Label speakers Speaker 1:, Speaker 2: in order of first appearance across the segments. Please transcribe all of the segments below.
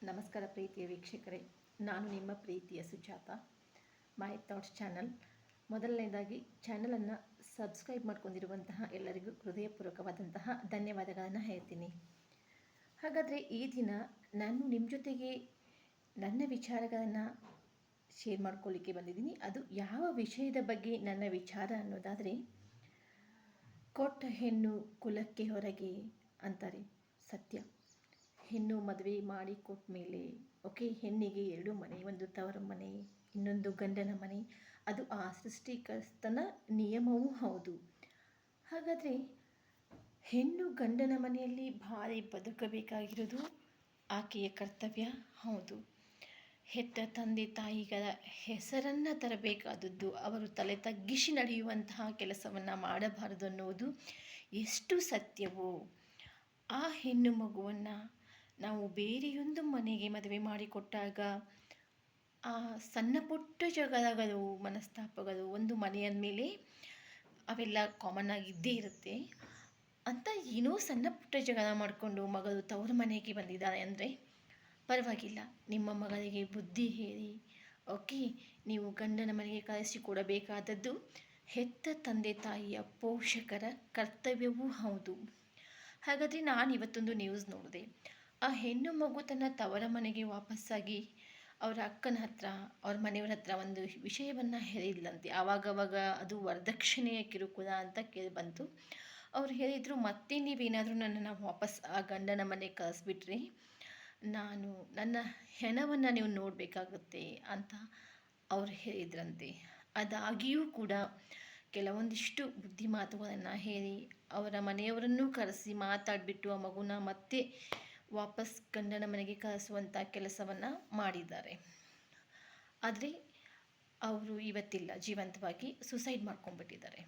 Speaker 1: ನಮಸ್ಕಾರ ಪ್ರೀತಿಯ ವೀಕ್ಷಕರೇ, ನಾನು ನಿಮ್ಮ ಪ್ರೀತಿಯ ಸುಜಾತ. ಮೈ ಥಾಟ್ಸ್ ಚಾನಲ್. ಮೊದಲನೇದಾಗಿ ಚಾನಲನ್ನು ಸಬ್ಸ್ಕ್ರೈಬ್ ಮಾಡ್ಕೊಂಡಿರುವಂತಹ ಎಲ್ಲರಿಗೂ ಹೃದಯಪೂರ್ವಕವಾದಂತಹ ಧನ್ಯವಾದಗಳನ್ನು ಹೇಳ್ತೀನಿ. ಹಾಗಾದರೆ ಈ ದಿನ ನಾನು ನಿಮ್ಮ ಜೊತೆಗೆ ನನ್ನ ವಿಚಾರಗಳನ್ನು ಶೇರ್ ಮಾಡ್ಕೊಳ್ಳಿಕ್ಕೆ ಬಂದಿದ್ದೀನಿ. ಅದು ಯಾವ ವಿಷಯದ ಬಗ್ಗೆ ನನ್ನ ವಿಚಾರ ಅನ್ನೋದಾದರೆ, ಕೊಟ್ಟ ಹೆಣ್ಣು ಕುಲಕ್ಕೆ ಹೊರಗೆ ಅಂತಾರೆ. ಸತ್ಯ. ಹೆಣ್ಣು ಮದುವೆ ಮಾಡಿ ಕೊಟ್ಟ ಮೇಲೆ ಹೆಣ್ಣಿಗೆ 2 ಮನೆ, ಒಂದು ತವರ ಮನೆ, ಇನ್ನೊಂದು ಗಂಡನ ಮನೆ. ಅದು ಆ ಸೃಷ್ಟಿಕರ್ತನ ನಿಯಮವೂ ಹೌದು. ಹಾಗಾದರೆ ಹೆಣ್ಣು ಗಂಡನ ಮನೆಯಲ್ಲಿ ಭಾರಿ ಬದುಕಬೇಕಾಗಿರೋದು ಆಕೆಯ ಕರ್ತವ್ಯ ಹೌದು. ಹೆತ್ತ ತಂದೆ ತಾಯಿಗಳ ಹೆಸರನ್ನು ತರಬೇಕಾದದ್ದು, ಅವರು ತಲೆ ತಗ್ಗಿಸಿ ನಡೆಯುವಂತಹ ಕೆಲಸವನ್ನು ಮಾಡಬಾರದು ಅನ್ನುವುದು ಎಷ್ಟು ಸತ್ಯವೋ, ಆ ಹೆಣ್ಣು ಮಗುವನ್ನು ನಾವು ಬೇರೆಯೊಂದು ಮನೆಗೆ ಮದುವೆ ಮಾಡಿಕೊಟ್ಟಾಗ ಆ ಸಣ್ಣ ಪುಟ್ಟ ಜಗಳಗಳು, ಮನಸ್ತಾಪಗಳು ಒಂದು ಮನೆಯ ಮೇಲೆ ಅವೆಲ್ಲ ಕಾಮನ್ ಆಗಿದ್ದೇ ಇರುತ್ತೆ. ಅಂತ ಏನೋ ಸಣ್ಣ ಪುಟ್ಟ ಜಗಳ ಮಾಡಿಕೊಂಡು ಮಗಳು ತವರು ಮನೆಗೆ ಬಂದಿದ್ದಾಳೆ ಅಂದರೆ ಪರವಾಗಿಲ್ಲ, ನಿಮ್ಮ ಮಗಳಿಗೆ ಬುದ್ಧಿ ಹೇಳಿ ನೀವು ಗಂಡನ ಮನೆಗೆ ಕಳಿಸಿಕೊಡಬೇಕಾದದ್ದು ಹೆತ್ತ ತಂದೆ ತಾಯಿಯ ಪೋಷಕರ ಕರ್ತವ್ಯವೂ ಹೌದು. ಹಾಗಾದರೆ ನಾನು ಇವತ್ತೊಂದು ನ್ಯೂಸ್ ನೋಡಿದೆ. ಆ ಹೆಣ್ಣು ಮಗು ತನ್ನ ತವರ ಮನೆಗೆ ವಾಪಸ್ಸಾಗಿ ಅವರ ಅಕ್ಕನ ಹತ್ರ, ಅವ್ರ ಮನೆಯವರ ಹತ್ರ ಒಂದು ವಿಷಯವನ್ನು ಹೇಳಿದ್ಲಂತೆ. ಆವಾಗವಾಗ ಅದು ವರದಕ್ಷಿಣೆಯ ಕಿರುಕುಳ ಅಂತ ಕೇಳಿ ಬಂತು. ಅವ್ರು ಹೇಳಿದರು, ಮತ್ತೆ ನೀವೇನಾದರೂ ನನ್ನನ್ನು ವಾಪಸ್ ಆ ಗಂಡನ ಮನೆಗೆ ಕಳಿಸ್ಬಿಟ್ರೆ ನನ್ನ ಹೆಣವನ್ನು ನೀವು ನೋಡಬೇಕಾಗುತ್ತೆ ಅಂತ ಅವ್ರು ಹೇಳಿದ್ರಂತೆ. ಅದಾಗಿಯೂ ಕೂಡ ಕೆಲವೊಂದಿಷ್ಟು ಬುದ್ಧಿ ಮಾತುಗಳನ್ನು ಹೇಳಿ ಅವರ ಮನೆಯವರನ್ನೂ ಕರೆಸಿ ಮಾತಾಡಿಬಿಟ್ಟು ಆ ಮಗುನ ಮತ್ತೆ ವಾಪಸ್ ಗಂಡನ ಮನೆಗೆ ಕಳಿಸುವಂಥ ಕೆಲಸವನ್ನು ಮಾಡಿದ್ದಾರೆ. ಆದರೆ ಅವರು ಇವತ್ತಿಲ್ಲ, ಜೀವಂತವಾಗಿ ಸುಸೈಡ್ ಮಾಡ್ಕೊಂಡ್ಬಿಟ್ಟಿದ್ದಾರೆ.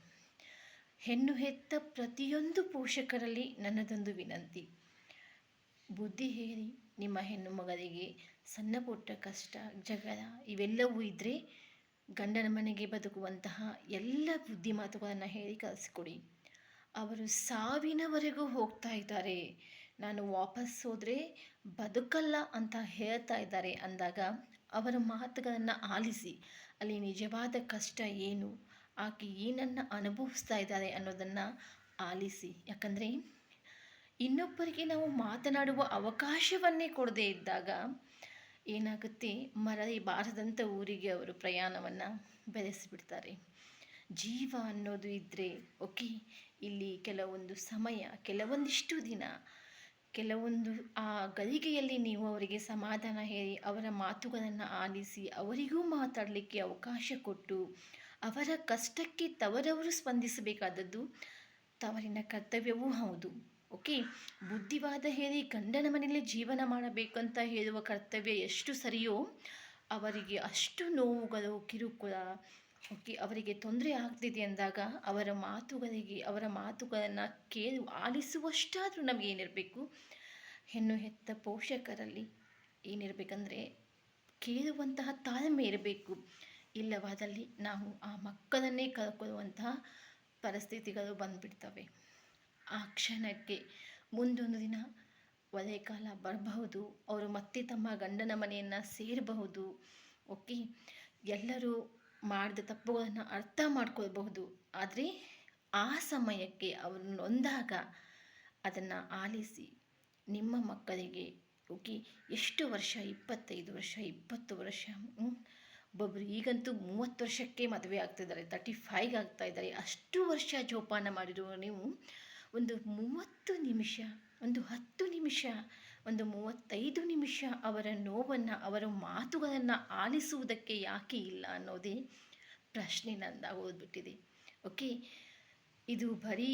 Speaker 1: ಹೆಣ್ಣು ಹೆತ್ತ ಪ್ರತಿಯೊಂದು ಪೋಷಕರಲ್ಲಿ ನನ್ನದೊಂದು ವಿನಂತಿ, ಬುದ್ಧಿ ಹೇಳಿ ನಿಮ್ಮ ಹೆಣ್ಣು ಮಗಳಿಗೆ ಸಣ್ಣ ಪುಟ್ಟ ಕಷ್ಟ, ಜಗಳ ಇವೆಲ್ಲವೂ ಇದ್ದರೆ ಗಂಡನ ಮನೆಗೆ ಬದುಕುವಂತಹ ಎಲ್ಲ ಬುದ್ಧಿ ಮಾತುಗಳನ್ನು ಹೇಳಿ ಕಳಿಸ್ಕೊಡಿ. ಅವರು ಸಾವಿನವರೆಗೂ ಹೋಗ್ತಾ ಇದ್ದಾರೆ, ನಾನು ವಾಪಸ್ ಹೋದರೆ ಬದುಕಲ್ಲ ಅಂತ ಹೇಳ್ತಾ ಇದ್ದಾರೆ ಅಂದಾಗ ಅವರ ಮಾತುಗಳನ್ನು ಆಲಿಸಿ, ಅಲ್ಲಿ ನಿಜವಾದ ಕಷ್ಟ ಏನು, ಆಕೆ ಏನನ್ನು ಅನುಭವಿಸ್ತಾ ಇದ್ದಾರೆ ಅನ್ನೋದನ್ನು ಆಲಿಸಿ. ಯಾಕಂದರೆ ಇನ್ನೊಬ್ಬರಿಗೆ ನಾವು ಮಾತನಾಡುವ ಅವಕಾಶವನ್ನೇ ಕೊಡದೇ ಇದ್ದಾಗ ಏನಾಗುತ್ತೆ, ಮರಳಿ ಬಾರದಂಥ ಊರಿಗೆ ಅವರು ಪ್ರಯಾಣವನ್ನು ಬೆಳೆಸಿಬಿಡ್ತಾರೆ. ಜೀವ ಅನ್ನೋದು ಇದ್ದರೆ ಇಲ್ಲಿ ಕೆಲವೊಂದು ಸಮಯ, ಕೆಲವೊಂದಿಷ್ಟು ದಿನ, ಕೆಲವೊಂದು ಆ ಗಳಿಗೆಯಲ್ಲಿ ನೀವು ಅವರಿಗೆ ಸಮಾಧಾನ ಹೇಳಿ ಅವರ ಮಾತುಗಳನ್ನು ಆಲಿಸಿ ಅವರಿಗೂ ಮಾತಾಡಲಿಕ್ಕೆ ಅವಕಾಶ ಕೊಟ್ಟು ಅವರ ಕಷ್ಟಕ್ಕೆ ತವರವರು ಸ್ಪಂದಿಸಬೇಕಾದದ್ದು ತವರಿನ ಕರ್ತವ್ಯವೂ ಹೌದು. ಬುದ್ಧಿವಾದ ಹೇಳಿ ಗಂಡನ ಮನೆಯಲ್ಲಿ ಜೀವನ ಮಾಡಬೇಕಂತ ಹೇಳುವ ಕರ್ತವ್ಯ ಎಷ್ಟು ಸರಿಯೋ ಅವರಿಗೆ ಅಷ್ಟು ನೋವುಗಳು, ಕಿರುಕುಳ, ಅವರಿಗೆ ತೊಂದರೆ ಆಗ್ತಿದೆ ಅಂದಾಗ ಅವರ ಮಾತುಗಳನ್ನು ಆಲಿಸುವಷ್ಟಾದರೂ ನಮಗೇನಿರಬೇಕು, ಹೆಣ್ಣು ಹೆತ್ತ ಪೋಷಕರಲ್ಲಿ ಏನಿರಬೇಕಂದ್ರೆ ಕೇಳುವಂತಹ ತಾಳ್ಮೆ ಇರಬೇಕು. ಇಲ್ಲವಾದಲ್ಲಿ ನಾವು ಆ ಮಕ್ಕಳನ್ನೇ ಕಳ್ಕೊಳ್ಳುವಂತಹ ಪರಿಸ್ಥಿತಿಗಳು ಬಂದುಬಿಡ್ತವೆ. ಆ ಕ್ಷಣಕ್ಕೆ ಮುಂದೊಂದು ದಿನ ಒಳ್ಳೆಯ ಕಾಲ ಬರಬಹುದು, ಅವರು ಮತ್ತೆ ತಮ್ಮ ಗಂಡನ ಮನೆಯನ್ನು ಸೇರಬಹುದು. ಎಲ್ಲರೂ ಮಾಡಿದ ತಪ್ಪುಗಳನ್ನು ಅರ್ಥ ಮಾಡ್ಕೊಳ್ಬಹುದು. ಆದರೆ ಆ ಸಮಯಕ್ಕೆ ಅವರು ನೊಂದಾಗ ಅದನ್ನು ಆಲಿಸಿ ನಿಮ್ಮ ಮಕ್ಕಳಿಗೆ ಎಷ್ಟು ವರ್ಷ, 25 ವರ್ಷ, 20 ವರ್ಷ, ಒಬ್ಬೊಬ್ಬರು ಈಗಂತೂ 30 ವರ್ಷಕ್ಕೆ ಮದುವೆ ಆಗ್ತಿದ್ದಾರೆ, 35 ಆಗ್ತಾ ಇದ್ದಾರೆ. ಅಷ್ಟು ವರ್ಷ ಜೋಪಾನ ಮಾಡಿರುವ ನೀವು ಒಂದು 30 ನಿಮಿಷ, ಒಂದು 10 ನಿಮಿಷ, ಒಂದು 35 ನಿಮಿಷ ಅವರ ನೋವನ್ನು, ಅವರ ಮಾತುಗಳನ್ನು ಆಲಿಸುವುದಕ್ಕೆ ಯಾಕೆ ಇಲ್ಲ ಅನ್ನೋದೇ ಪ್ರಶ್ನೆ ನಂದಾಗೋಗ್ಬಿಟ್ಟಿದೆ. ಇದು ಬರೀ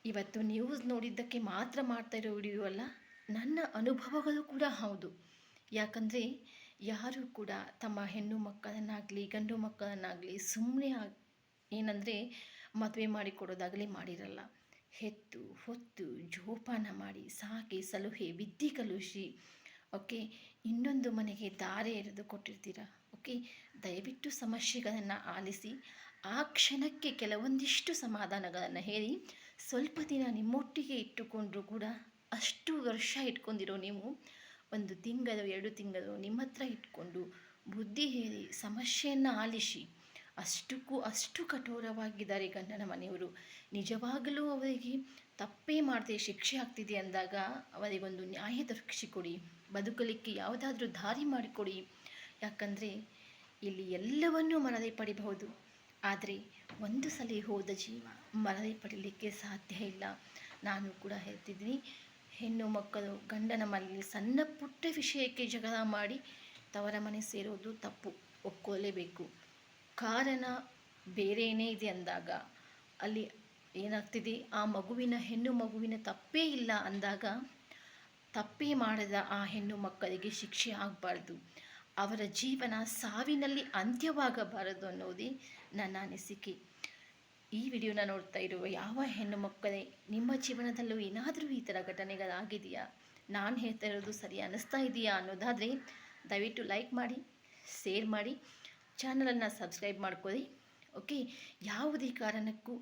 Speaker 1: ಇವತ್ತು ನ್ಯೂಸ್ ನೋಡಿದ್ದಕ್ಕೆ ಮಾತ್ರ ಮಾಡ್ತಾ ಇರೋ ವಿಡಿಯೋ ಅಲ್ಲ, ನನ್ನ ಅನುಭವಗಳು ಕೂಡ ಹೌದು. ಯಾಕಂದರೆ ಯಾರೂ ಕೂಡ ತಮ್ಮ ಹೆಣ್ಣು ಮಕ್ಕಳನ್ನಾಗಲಿ ಗಂಡು ಮಕ್ಕಳನ್ನಾಗಲಿ ಸುಮ್ಮನೆ ಏನಂದರೆ ಮದುವೆ ಮಾಡಿಕೊಡೋದಾಗಲಿ ಮಾಡಿರಲ್ಲ. ಹೆತ್ತು ಹೊತ್ತು ಜೋಪಾನ ಮಾಡಿ ಸಾಕಿ ಸಲಹೆ ವಿದ್ಯೆ ಕಲಿಸಿ ಇನ್ನೊಂದು ಮನೆಗೆ ದಾರೆ ಎರೆದು ಕೊಟ್ಟಿರ್ತೀರ. ದಯವಿಟ್ಟು ಸಮಸ್ಯೆಗಳನ್ನು ಆಲಿಸಿ ಆ ಕ್ಷಣಕ್ಕೆ ಕೆಲವೊಂದಿಷ್ಟು ಸಮಾಧಾನಗಳನ್ನು ಹೇಳಿ ಸ್ವಲ್ಪ ದಿನ ನಿಮ್ಮೊಟ್ಟಿಗೆ ಇಟ್ಟುಕೊಂಡ್ರೂ ಕೂಡ ಅಷ್ಟು ವರ್ಷ ಇಟ್ಕೊಂಡಿರೋ ನೀವು ಒಂದು ತಿಂಗಳು 2 ತಿಂಗಳು ನಿಮ್ಮ ಹತ್ರ ಇಟ್ಕೊಂಡು ಬುದ್ಧಿ ಹೇಳಿ ಸಮಸ್ಯೆಯನ್ನು ಆಲಿಸಿ ಅಷ್ಟು ಕಠೋರವಾಗಿದ್ದಾರೆ ಗಂಡನ ಮನೆಯವರು. ನಿಜವಾಗಲೂ ಅವರಿಗೆ ತಪ್ಪೇ ಮಾಡದೆ ಶಿಕ್ಷೆ ಆಗ್ತಿದೆ ಅಂದಾಗ ಅವರಿಗೊಂದು ನ್ಯಾಯ ದೊರಕಿಸಿಕೊಡಿ, ಬದುಕಲಿಕ್ಕೆ ಯಾವುದಾದ್ರೂ ದಾರಿ ಮಾಡಿಕೊಡಿ. ಯಾಕಂದರೆ ಇಲ್ಲಿ ಎಲ್ಲವನ್ನೂ ಮರಳಿ ಪಡಿಬಹುದು, ಆದರೆ ಒಂದು ಸಲ ಹೋದ ಜೀವ ಮರಳಿ ಪಡೀಲಿಕ್ಕೆ ಸಾಧ್ಯ ಇಲ್ಲ. ನಾನು ಕೂಡ ಹೇಳ್ತಿದ್ದೀನಿ, ಹೆಣ್ಣು ಮಕ್ಕಳು ಗಂಡನ ಮನೆಯಲ್ಲಿ ಸಣ್ಣ ಪುಟ್ಟ ವಿಷಯಕ್ಕೆ ಜಗಳ ಮಾಡಿ ತವರ ಮನೆ ಸೇರೋದು ತಪ್ಪು, ಒಪ್ಕೊಳ್ಳೇಬೇಕು. ಕಾರಣ ಬೇರೆಯೇ ಇದೆ ಅಂದಾಗ ಅಲ್ಲಿ ಏನಾಗ್ತಿದೆ, ಆ ಹೆಣ್ಣು ಮಗುವಿನ ತಪ್ಪೇ ಇಲ್ಲ ಅಂದಾಗ ತಪ್ಪೇ ಮಾಡದ ಆ ಹೆಣ್ಣು ಮಕ್ಕಳಿಗೆ ಶಿಕ್ಷೆ ಆಗಬಾರ್ದು, ಅವರ ಜೀವನ ಸಾವಿನಲ್ಲಿ ಅಂತ್ಯವಾಗಬಾರದು ಅನ್ನೋದೇ ನನ್ನ ಅನಿಸಿಕೆ. ಈ ವಿಡಿಯೋನ ನೋಡ್ತಾ ಇರುವ ಯಾವ ಹೆಣ್ಣು ಮಕ್ಕಳೇ ನಿಮ್ಮ ಜೀವನದಲ್ಲೂ ಏನಾದರೂ ಈ ಥರ ಘಟನೆಗಳಾಗಿದೆಯಾ, ನಾನು ಹೇಳ್ತಾ ಇರೋದು ಸರಿ ಅನ್ನಿಸ್ತಾ ಇದೆಯಾ ಅನ್ನೋದಾದರೆ ದಯವಿಟ್ಟು ಲೈಕ್ ಮಾಡಿ, ಶೇರ್ ಮಾಡಿ, ಚಾನಲನ್ನು ಸಬ್ಸ್ಕ್ರೈಬ್ ಮಾಡ್ಕೊಳ್ಳಿ. ಓಕೆ, ಯಾವುದೇ ಕಾರಣಕ್ಕೂ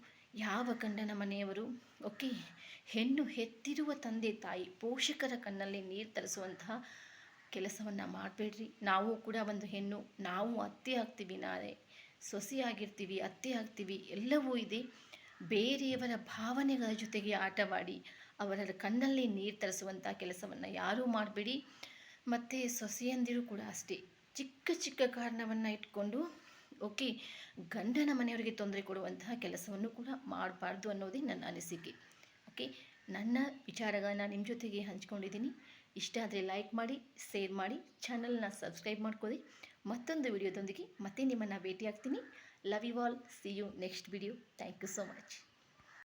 Speaker 1: ಯಾವ ಗಂಡನ ಮನೆಯವರು ಹೆಣ್ಣು ಹೆತ್ತಿರುವ ತಂದೆ ತಾಯಿ ಪೋಷಕರ ಕಣ್ಣಲ್ಲಿ ನೀರು ತರಿಸುವಂತಹ ಕೆಲಸವನ್ನು ಮಾಡಬೇಡ್ರಿ. ನಾವು ಕೂಡ ಒಂದು ಹೆಣ್ಣು, ನಾವು ಅತ್ತೆ ಆಗ್ತೀವಿ, ನಾಳೆ ಸೊಸೆಯಾಗಿರ್ತೀವಿ, ಅತ್ತೆ ಆಗ್ತೀವಿ, ಎಲ್ಲವೂ ಇದೆ. ಬೇರೆಯವರ ಭಾವನೆಗಳ ಜೊತೆಗೆ ಆಟವಾಡಿ ಅವರ ಕಣ್ಣಲ್ಲಿ ನೀರು ತರಿಸುವಂಥ ಕೆಲಸವನ್ನು ಯಾರೂ ಮಾಡಬೇಡಿ. ಮತ್ತು ಸೊಸೆಯಂದಿರು ಕೂಡ ಅಷ್ಟೇ, ಚಿಕ್ಕ ಕಾರಣವನ್ನು ಇಟ್ಕೊಂಡು ಗಂಡನ ಮನೆಯವರಿಗೆ ತೊಂದರೆ ಕೊಡುವಂತಹ ಕೆಲಸವನ್ನು ಕೂಡ ಮಾಡಬಾರ್ದು ಅನ್ನೋದೇ ನನ್ನ ಅನಿಸಿಕೆ. ನನ್ನ ವಿಚಾರಗಳನ್ನು ನಿಮ್ಮ ಜೊತೆಗೆ ಹಂಚ್ಕೊಂಡಿದ್ದೀನಿ. ಇಷ್ಟ ಆದರೆ ಲೈಕ್ ಮಾಡಿ, ಶೇರ್ ಮಾಡಿ, ಚಾನಲ್ನ ಸಬ್ಸ್ಕ್ರೈಬ್ ಮಾಡ್ಕೊಳ್ಳಿ. ಮತ್ತೊಂದು ವಿಡಿಯೋದೊಂದಿಗೆ ಮತ್ತೆ ನಿಮ್ಮನ್ನು ಭೇಟಿ ಆಗ್ತೀನಿ. Love you all, see you next video. Thank you so much.